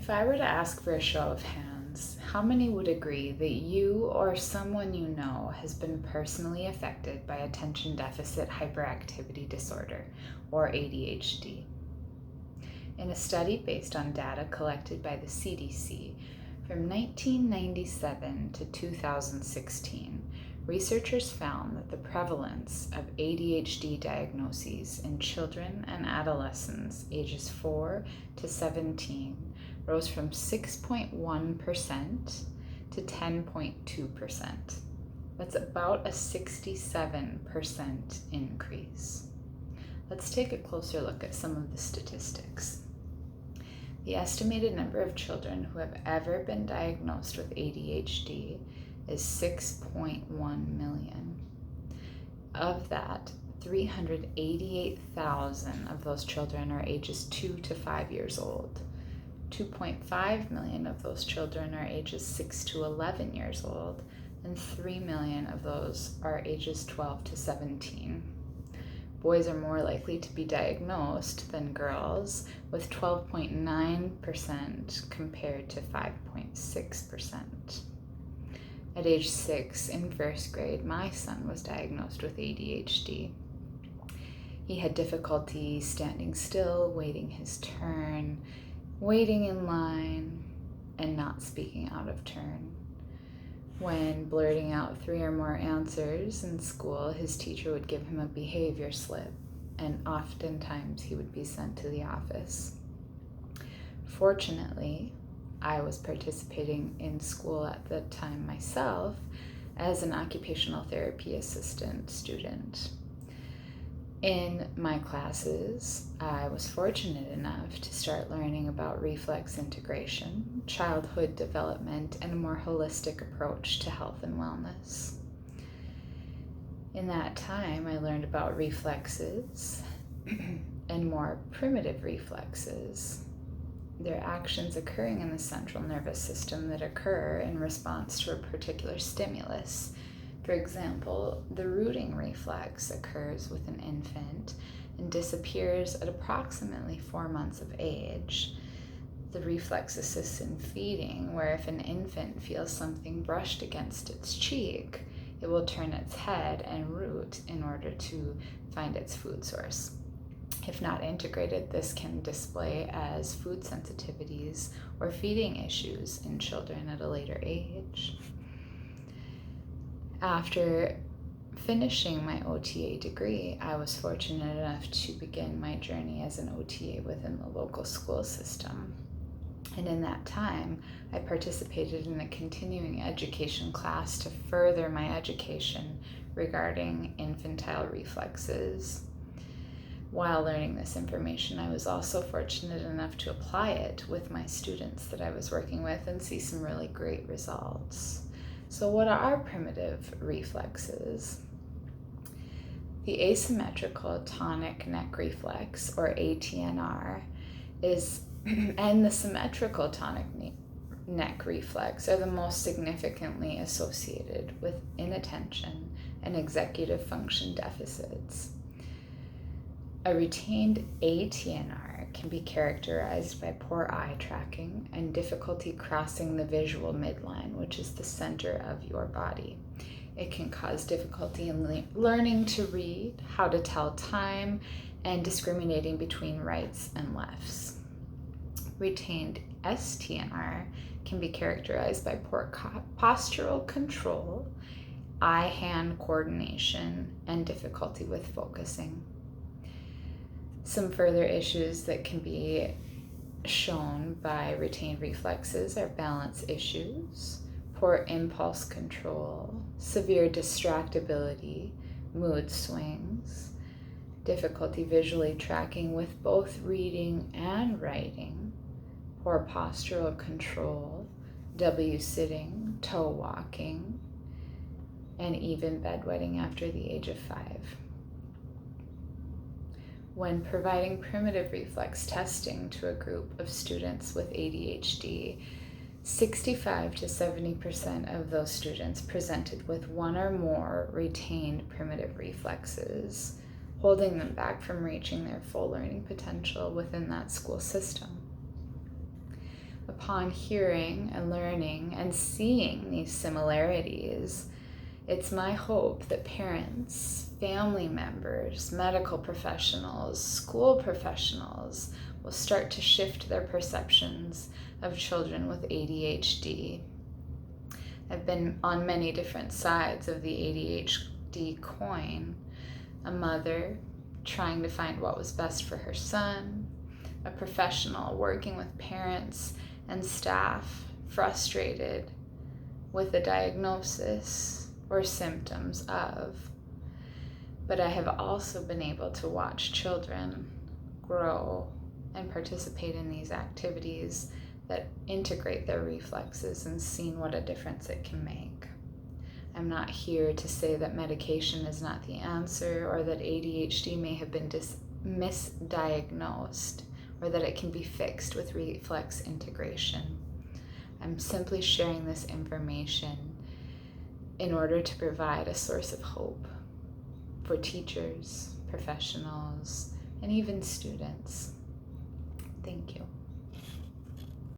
If I were to ask for a show of hands, how many would agree that you or someone you know has been personally affected by attention deficit hyperactivity disorder, or ADHD? In a study based on data collected by the CDC from 1997 to 2016, researchers found that the prevalence of ADHD diagnoses in children and adolescents ages 4 to 17 rose from 6.1% to 10.2%. That's about a 67% increase. Let's take a closer look at some of the statistics. The estimated number of children who have ever been diagnosed with ADHD is 6.1 million. Of that, 388,000 of those children are ages 2 to 5 years old. 2.5 million of those children are ages 6 to 11 years old, and 3 million of those are ages 12 to 17. Boys are more likely to be diagnosed than girls, with 12.9% compared to 5.6%. At age 6 in first grade, my son was diagnosed with ADHD. He had difficulty standing still, waiting his turn, waiting in line, and not speaking out of turn. When blurting out 3 or more answers in school, his teacher would give him a behavior slip, and oftentimes he would be sent to the office. Fortunately, I was participating in school at the time myself as an occupational therapy assistant student. In my classes, I was fortunate enough to start learning about reflex integration, childhood development, and a more holistic approach to health and wellness. In that time, I learned about reflexes and more primitive reflexes. They're actions occurring in the central nervous system that occur in response to a particular stimulus. For example, the rooting reflex occurs with an infant and disappears at approximately 4 months of age. The reflex assists in feeding, where if an infant feels something brushed against its cheek, it will turn its head and root in order to find its food source. If not integrated, this can display as food sensitivities or feeding issues in children at a later age. After finishing my OTA degree, I was fortunate enough to begin my journey as an OTA within the local school system. And in that time, I participated in a continuing education class to further my education regarding infantile reflexes. While learning this information, I was also fortunate enough to apply it with my students that I was working with and see some really great results. So what are primitive reflexes? The asymmetrical tonic neck reflex, or ATNR, and the symmetrical tonic neck reflex are the most significantly associated with inattention and executive function deficits. A retained ATNR can be characterized by poor eye tracking and difficulty crossing the visual midline, which is the center of your body. It can cause difficulty in learning to read, how to tell time, and discriminating between rights and lefts. Retained STNR can be characterized by poor postural control, eye-hand coordination, and difficulty with focusing. Some further issues that can be shown by retained reflexes are balance issues, poor impulse control, severe distractibility, mood swings, difficulty visually tracking with both reading and writing, poor postural control, W-sitting, toe walking, and even bedwetting after the age of 5. When providing primitive reflex testing to a group of students with ADHD, 65 to 70% of those students presented with one or more retained primitive reflexes, holding them back from reaching their full learning potential within that school system. Upon hearing and learning and seeing these similarities, it's my hope that parents, family members, medical professionals, school professionals will start to shift their perceptions of children with ADHD. I've been on many different sides of the ADHD coin. A mother trying to find what was best for her son, a professional working with parents and staff frustrated with a diagnosis or symptoms of. But I have also been able to watch children grow and participate in these activities that integrate their reflexes and seen what a difference it can make. I'm not here to say that medication is not the answer or that ADHD may have been misdiagnosed or that it can be fixed with reflex integration. I'm simply sharing this information in order to provide a source of hope for teachers, professionals, and even students. Thank you.